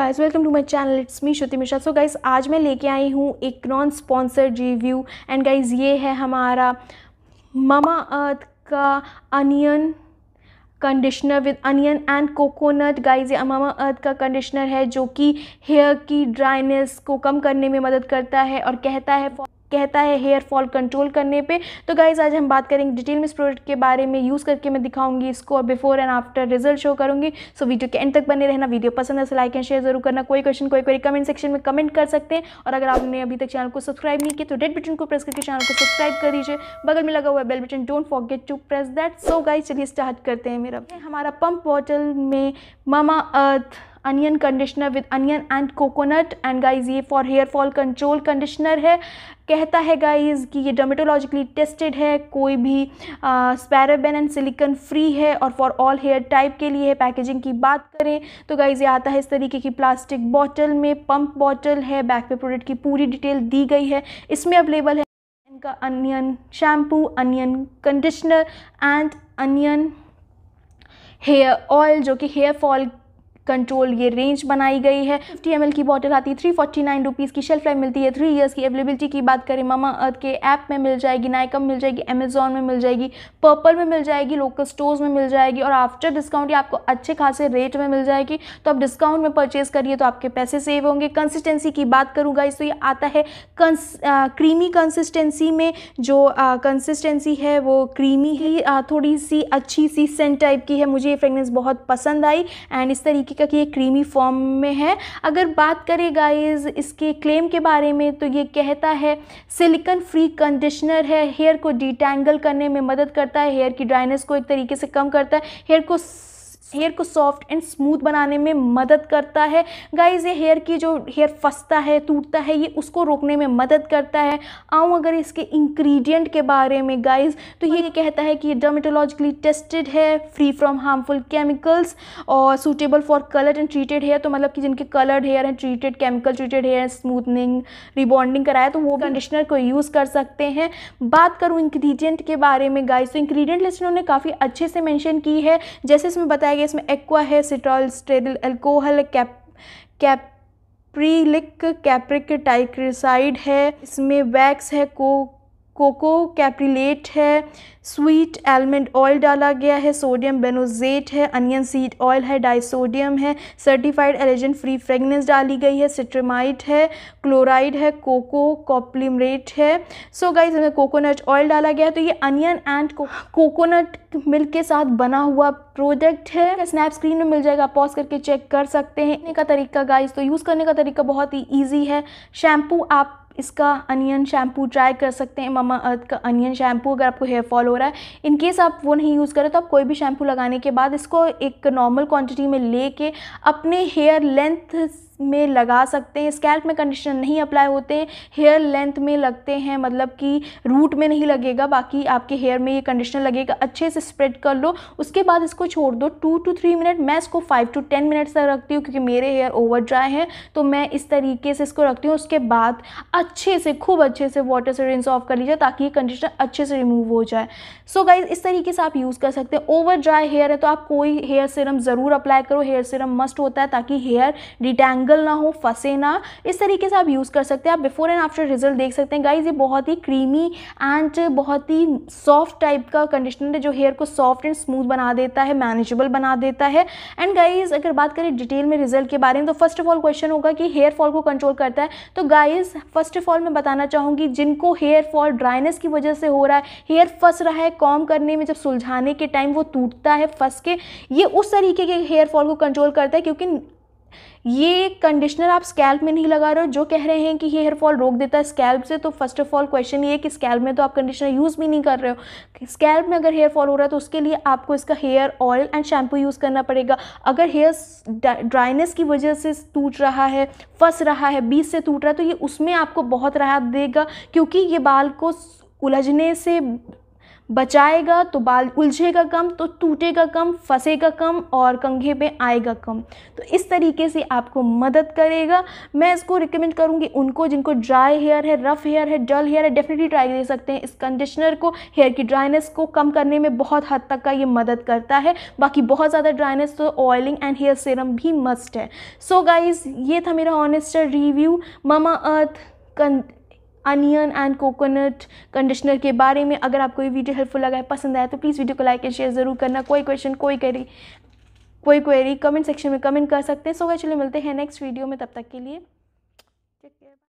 Guys, welcome to my channel. It's me Shruti Mishra. So guys, आज मैं लेके आई हूँ एक non sponsored review and guys ये है हमारा ममा अर्थ का onion conditioner with onion and coconut. Guys ये ममा अर्थ का कंडीशनर है जो कि हेयर की ड्राइनेस को कम करने में मदद करता है और कहता है हेयर फॉल कंट्रोल करने पे। तो गाइज़ आज हम बात करेंगे डिटेल में इस प्रोडक्ट के बारे में। यूज़ करके मैं दिखाऊंगी इसको और before and after result show करूंगी। सो वीडियो के एंड तक बने रहना। वीडियो पसंद है तो लाइक एंड शेयर जरूर करना। कोई क्वेश्चन कोई कमेंट सेक्शन में कमेंट कर सकते हैं। और अगर आपने अभी तक चैनल को सब्सक्राइब नहीं किया तो रेड बटन को प्रेस करके चैनल को सब्सक्राइब कर दीजिए। बगल में लगा हुआ bell button, don't forget to press that. So guys चलिए स्टार्ट करते हैं। मेरा हमारा पंप बॉटल में Mamaearth onion conditioner with onion and coconut and guys ये for hair fall control conditioner है। कहता है गाइज कि ये डर्मेटोलॉजिकली टेस्टेड है, कोई भी पैराबेन एंड सिलिकॉन फ्री है और फॉर ऑल हेयर टाइप के लिए है। पैकेजिंग की बात करें तो गाइज ये आता है इस तरीके की प्लास्टिक बॉटल में, पंप बॉटल है। बैक पे प्रोडक्ट की पूरी डिटेल दी गई है। इसमें अवेलेबल है इनका onion shampoo, onion conditioner and onion hair oil जो कि हेयर फॉल कंट्रोल ये रेंज बनाई गई है। 50 ml की बॉटल आती है। 349 रुपीज़ की शेल्फ लाइफ मिलती है। 3 ईयर्स की अवेलेबिलिटी की बात करें ममा अर्थ के ऐप में मिल जाएगी, नाइकम मिल जाएगी, अमेजॉन में मिल जाएगी, पर्पल में मिल जाएगी, लोकल स्टोर्स में मिल जाएगी और आफ्टर डिस्काउंट ये आपको अच्छे खासे रेट में मिल जाएगी। तो आप डिस्काउंट में परचेज करिए तो आपके पैसे सेव होंगे। कंसिस्टेंसी की बात करूँ गाइस तो ये आता है क्रीमी कंसिस्टेंसी में। जो कंसिस्टेंसी है वो क्रीमी ही थोड़ी सी अच्छी सी सेंट टाइप की है। मुझे ये फ्रेगनेंस बहुत पसंद आई एंड इस तरीके कि ये क्रीमी फॉर्म में है। अगर बात करें गाइस इसके क्लेम के बारे में तो ये कहता है सिलिकॉन फ्री कंडीशनर है, हेयर को डिटैंगल करने में मदद करता है, हेयर की ड्राइनेस को एक तरीके से कम करता है, हेयर को सॉफ्ट एंड स्मूथ बनाने में मदद करता है। गाइस ये हेयर फंसता है, टूटता है, ये उसको रोकने में मदद करता है। अगर इसके इंग्रेडिएंट के बारे में गाइस तो ये कहता है कि ये डर्मेटोलॉजिकली टेस्टेड है, फ्री फ्रॉम हार्मफुल केमिकल्स और suitable for coloured and treated hair. तो मतलब कि जिनके coloured hair and treated chemical treated hair smoothening rebonding कराया तो वो कंडीशनर को यूज़ कर सकते हैं। बात करूँ इंग्रेडिएंट के बारे में गाइस तो इंग्रेडिएंट लिस्ट उन्होंने काफ़ी अच्छे से मेंशन की है। जैसे इसमें बताया गया इसमें एक्वा है, सिट्रॉल स्टेरिल अल्कोहल, कैप्रिलिक कैप्रिक टाइक्रिसाइड है, इसमें वैक्स है, कोको कैप्रिलेट है, स्वीट आलमंड ऑयल डाला गया है, सोडियम बेनोजेट है, अनियन सीड ऑयल है, डाइसोडियम है, सर्टिफाइड एलर्जन फ्री फ्रेगनेंस डाली गई है, सिट्रमाइड है, क्लोराइड है, कोको कॉप्लिमरेट है। सो गाइस इसमें कोकोनट ऑयल डाला गया है। तो ये अनियन एंड कोकोनट मिल्क के साथ बना हुआ प्रोडक्ट है। स्नैप स्क्रीन में मिल जाएगा, पॉज करके चेक कर सकते हैं। करने का तरीका गाइस तो यूज़ करने का तरीका बहुत ही ईजी है। शैम्पू आप इसका अनियन शैम्पू ट्राई कर सकते हैं, ममा अर्थ का अनियन शैम्पू। अगर आपको हेयर फॉल हो रहा है, इन केस आप वो नहीं यूज़ करें तो आप कोई भी शैम्पू लगाने के बाद इसको एक नॉर्मल क्वांटिटी में लेके अपने हेयर लेंथ में लगा सकते हैं। स्कैल्प में कंडीशनर नहीं अप्लाई होते हैं, हेयर लेंथ में लगते हैं, मतलब कि रूट में नहीं लगेगा, बाकी आपके हेयर में ये कंडीशनर लगेगा। अच्छे से स्प्रेड कर लो, उसके बाद इसको छोड़ दो 2 to 3 मिनट। मैं इसको 5 to 10 मिनट्स तक रखती हूँ क्योंकि मेरे हेयर ओवर ड्राई हैं तो मैं इस तरीके से इसको रखती हूँ। उसके बाद अच्छे से खूब अच्छे से वाटर से रिंस ऑफ कर लीजिए ताकि ये कंडीशनर अच्छे से रिमूव हो जाए। सो गाइज इस तरीके से आप यूज़ कर सकते हैं। ओवर ड्राई हेयर है तो आप कोई हेयर सीरम ज़रूर अप्लाई करो। हेयर सीरम मस्ट होता है ताकि हेयर डिटैंगल ना हो, फंसे ना। इस तरीके से आप यूज़ कर सकते हैं। आप बिफोर एंड आफ्टर रिजल्ट देख सकते हैं। गाइज ये बहुत ही क्रीमी एंड बहुत ही सॉफ्ट टाइप का कंडीशनर है जो हेयर को सॉफ्ट एंड स्मूथ बना देता है, मैनेजेबल बना देता है। एंड गाइज अगर बात करें डिटेल में रिजल्ट के बारे में तो फर्स्ट ऑफ ऑल क्वेश्चन होगा कि हेयर फॉल को कंट्रोल करता है। तो गाइज फर्स्ट ऑफ ऑल मैं बताना चाहूँगी जिनको हेयर फॉल ड्राइनेस की वजह से हो रहा है, हेयर फंस रहा है, कॉम्ब करने में जब सुलझाने के टाइम वो टूटता है फंस के, ये उस तरीके के हेयर फॉल को कंट्रोल करता है। क्योंकि ये कंडीशनर आप स्कैल्प में नहीं लगा रहे हो। जो कह रहे हैं कि हेयर फॉल रोक देता है स्कैल्प से, तो फर्स्ट ऑफ ऑल क्वेश्चन ये है कि स्कैल्प में तो आप कंडीशनर यूज़ भी नहीं कर रहे हो। स्कैल्प में अगर हेयर फॉल हो रहा है तो उसके लिए आपको इसका hair oil and shampoo use करना पड़ेगा। अगर हेयर ड्राइनेस की वजह से टूट रहा है, फंस रहा है, बीच से टूट रहा है तो ये उसमें आपको बहुत राहत देगा क्योंकि ये बाल को उलझने से बचाएगा तो बाल उलझेगा कम, तो टूटेगा कम, फंसेगा कम और कंघे पे आएगा कम। तो इस तरीके से आपको मदद करेगा। मैं इसको रिकमेंड करूँगी उनको जिनको ड्राई हेयर है, रफ़ हेयर है, डल हेयर है, डेफिनेटली ट्राई दे सकते हैं। इस कंडीशनर को हेयर की ड्राइनेस को कम करने में बहुत हद तक का ये मदद करता है। बाकी बहुत ज़्यादा ड्राइनेस तो ऑयलिंग एंड हेयर सीरम भी मस्ट है। सो गाइज, ये था मेरा honest review Mamaearth onion and coconut conditioner के बारे में। अगर आपको ये वीडियो हेल्पफुल लगा है, पसंद आया, तो प्लीज़ वीडियो को लाइक एंड शेयर ज़रूर करना। कोई क्वेश्चन, कोई क्वेरी कमेंट सेक्शन में कमेंट कर सकते हैं। सो गाइस, चलिए मिलते हैं नेक्स्ट वीडियो में, तब तक के लिए